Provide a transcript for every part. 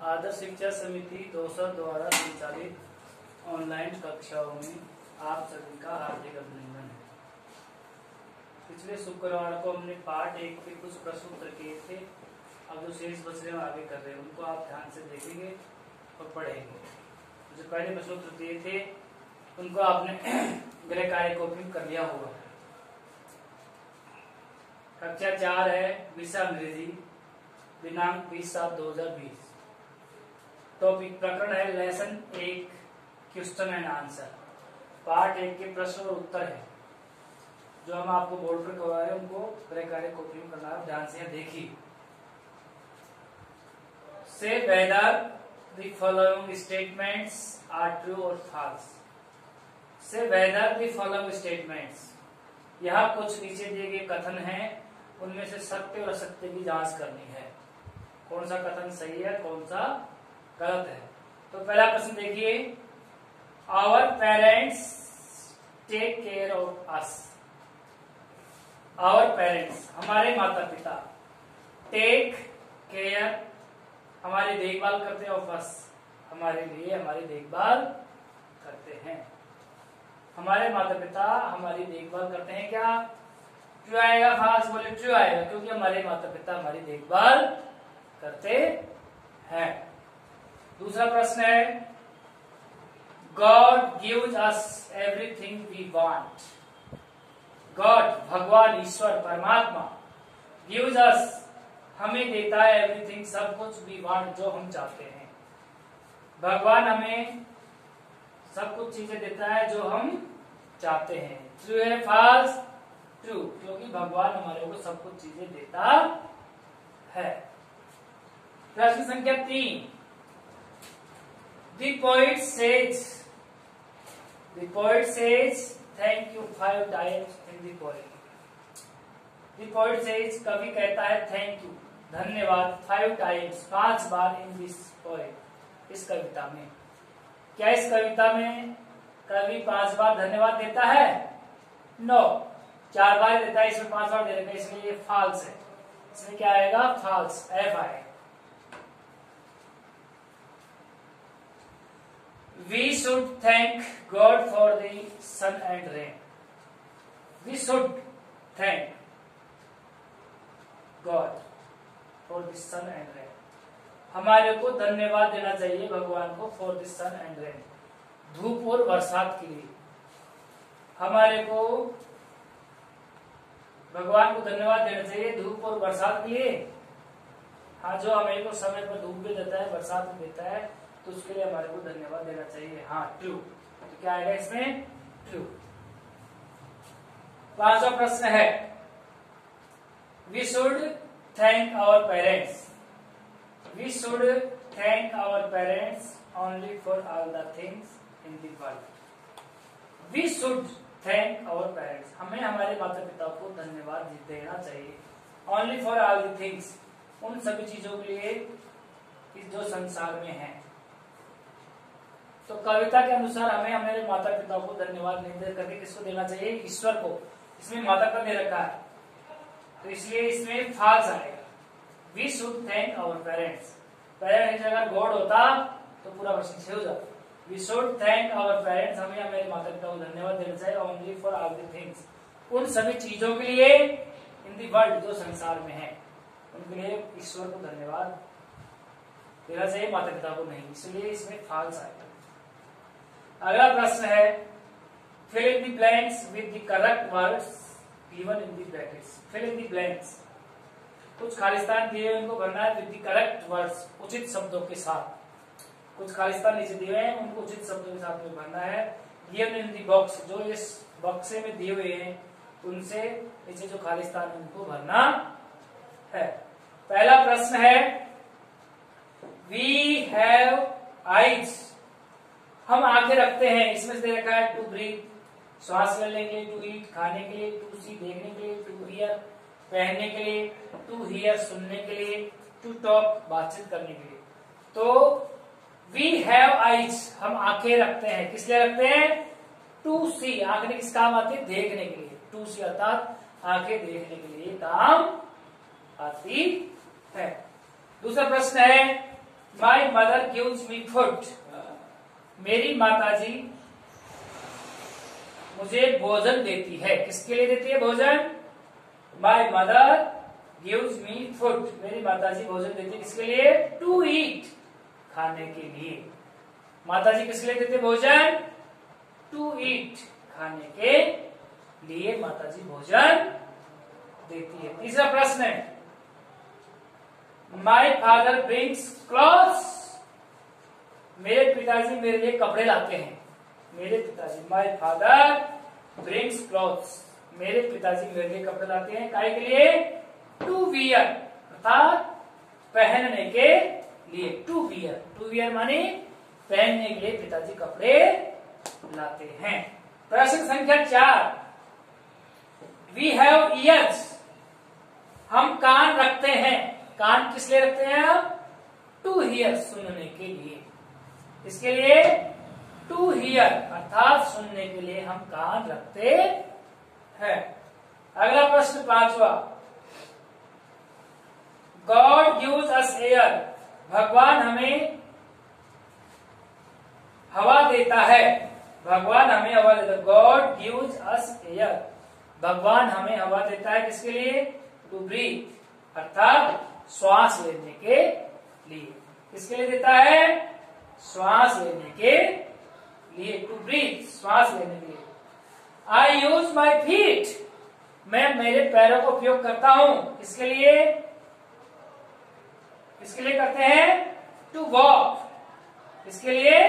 आदर्श शिक्षा समिति दौसा द्वारा संचालित ऑनलाइन कक्षाओं में आप सभी का हार्दिक अभिनंदन है। पिछले शुक्रवार को हमने पार्ट 1 के कुछ प्रश्न उत्तर किए थे। अब जो शेष बच रहे हैं आगे कर रहे हैं, उनको आप ध्यान से देखेंगे और पढ़ेंगे। जो पहले प्रश्न उत्तर दिए थे उनको आपने गृह कार्य कॉपी कर लिया होगा। कक्षा 4 है, विषय अंग्रेजी, दिनांक 20/7/2020। टॉपिक प्रकरण है lesson 1 question and answer. Part 1 के प्रश्न और उत्तर है जो हम आपको बोर्ड पर करवा रहे हैं, उनको गृह कार्य कॉपी में करना है। ध्यान से देखिए। Say whether the following statements are true और false. Say whether the following statements, यहाँ कुछ नीचे दिए गए कथन हैं, उनमें से सत्य और असत्य की जांच करनी है। कौन सा कथन सही है, कौन सा गलत है। तो पहला प्रश्न देखिए, our parents take care of us. Our parents, हमारे माता पिता, टेक केयर, हमारी देखभाल करते हैं, ऑफ अस, हमारे लिए हमारी देखभाल करते हैं। हमारे माता पिता हमारी देखभाल करते हैं। क्या ट्रू आएगा, फाल्स बोले ट्रू आएगा, क्योंकि हमारे माता पिता हमारी देखभाल करते हैं। दूसरा प्रश्न है, God gives us everything we want. God, भगवान, ईश्वर, परमात्मा, गिव्स अस, हमें देता है, एवरीथिंग, सब कुछ, वी वांट, जो हम चाहते हैं। भगवान हमें सब कुछ चीजें देता है जो हम चाहते हैं। ट्रू है, फॉल्स? ट्रू, क्योंकि भगवान हमारे को सब कुछ चीजें देता है। प्रश्न संख्या 3, The poet says thank you 5 times in the poem. The poet says, कवि कहता है thank you, धन्यवाद, 5 times, 5 bar in this poem, इस कविता में। क्या इस कविता में कवि 5 बार धन्यवाद देता है? नो, 4 बार देता है, इसमें 5 बार दे रखा है, इसलिए ये फॉल्स है। इसमें क्या आएगा? फॉल्स, एफ आएगा। We should thank God for the sun and rain. We should thank God for the sun and rain. हमारे को धन्यवाद देना चाहिए भगवान को for the sun and rain, धूप और बरसात के लिए। हमारे को भगवान को धन्यवाद देना चाहिए धूप और बरसात के लिए। हाँ, जो हमें को समय पर धूप भी देता है, बरसात भी देता है, तो उसके लिए हमारे को धन्यवाद देना चाहिए। हाँ, ट्रू। तो क्या आएगा इसमें? ट्रू। 5वां प्रश्न है, we should thank our parents. We should thank our parents only for all the things in the world. We should thank our parents, हमें हमारे माता पिता को धन्यवाद देना चाहिए। Only for all the things, उन सभी चीजों के लिए जो संसार में है। तो कविता के अनुसार हमें हमारे माता पिता को धन्यवाद नहीं दे करके किसको देना चाहिए? ईश्वर को। इसमें माता का दे रखा है, तो इसलिए इसमें फॉल्स आएगा। We should thank our parents, parents की जगह गॉड होता तो पूरा प्रश्न सही हो जाता। We should thank our parents, हमें हमारे माता पिता को धन्यवाद देना चाहिए only for all the things, उन सभी चीजों के लिए, इन दी वर्ल्ड, जो संसार में है, उनके लिए ईश्वर को धन्यवाद देना चाहिए, माता पिता को नहीं। इसलिए इसमें फॉल्स आएगा। अगला प्रश्न है, fill in the blanks with the correct words given in the brackets. Fill in the blanks, कुछ खालिस्तान दिए हुए उनको भरना है विद द करेक्ट वर्ड्स, उचित शब्दों के साथ। कुछ खालिस्तान नीचे दिए हुए हैं, उनको उचित शब्दों के साथ में भरना है। गिवन इन द बॉक्स, जो इस बक्से में दिए हुए हैं उनसे नीचे जो खालिस्तान है उनको भरना है। पहला प्रश्न है, वी हैव आइज, हम आंखें रखते हैं। इसमें से रखा है टू ब्रीथ, श्वास लेने के लिए, टू ईट, खाने के लिए, टू सी, देखने के लिए, टू हियर, पहनने के लिए, टू हियर, सुनने के लिए, टू टॉक, बातचीत करने के लिए। तो वी हैव आइज, हम आंखें रखते हैं। किस लिए रखते हैं? टू सी, आंखें किस काम आती है? देखने के लिए। टू सी अर्थात आंखें देखने के लिए काम आती है। दूसरा प्रश्न है, my mother gives me food. मेरी माताजी मुझे भोजन देती है। किसके लिए देती है भोजन? My mother gives me food. मेरी माताजी भोजन देती है किसके लिए? टू ईट, खाने के लिए। माताजी किसके लिए देते भोजन? टू ईट, खाने के लिए माताजी भोजन देती है। तीसरा प्रश्न है, माई फादर ब्रिंग्स क्लॉथ्स। मेरे पिताजी मेरे लिए कपड़े लाते हैं। मेरे पिताजी, माई फादर ब्रिंग्स क्लॉथ्स। मेरे पिताजी मेरे लिए कपड़े लाते हैं। काय के लिए? टू वियर, अर्थात पहनने के लिए। टू वियर, टू वियर माने पहनने के लिए पिताजी कपड़े लाते हैं। प्रश्न संख्या 4, वी हैव ईयर्स। हम कान रखते हैं। कान किस लिए रखते हैं हम? टू हियर, सुनने के लिए। इसके लिए टू हियर, अर्थात सुनने के लिए हम कान रखते हैं। अगला प्रश्न 5वां, गॉड गिव्स अस एयर। भगवान हमें हवा देता है। भगवान हमें हवा देता है। गॉड गिव्स अस एयर। भगवान हमें हवा देता है किसके लिए? टू ब्रीथ, अर्थात श्वास लेने के लिए। किसके लिए देता है? श्वास लेने के लिए। टू ब्रीथ, श्वास लेने के लिए। आई यूज माई फीट। मैं मेरे पैरों का उपयोग करता हूं। किसके लिए? किसके लिए करते हैं? To walk. इसके लिए?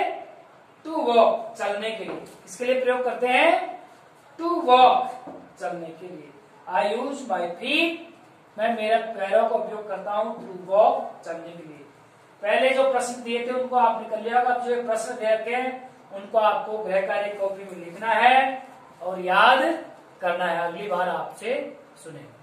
टू वॉक, चलने के लिए। किसके लिए प्रयोग करते हैं? टू वॉक, चलने के लिए। आई यूज माई फीट। मैं मेरे पैरों का उपयोग करता हूं टू वॉक, चलने के लिए। पहले जो प्रश्न दिए थे उनको आपने कर लिया होगा। अब जो प्रश्न दे रखे हैं उनको आपको गृह कार्य कॉपी में लिखना है और याद करना है। अगली बार आपसे सुनेंगे।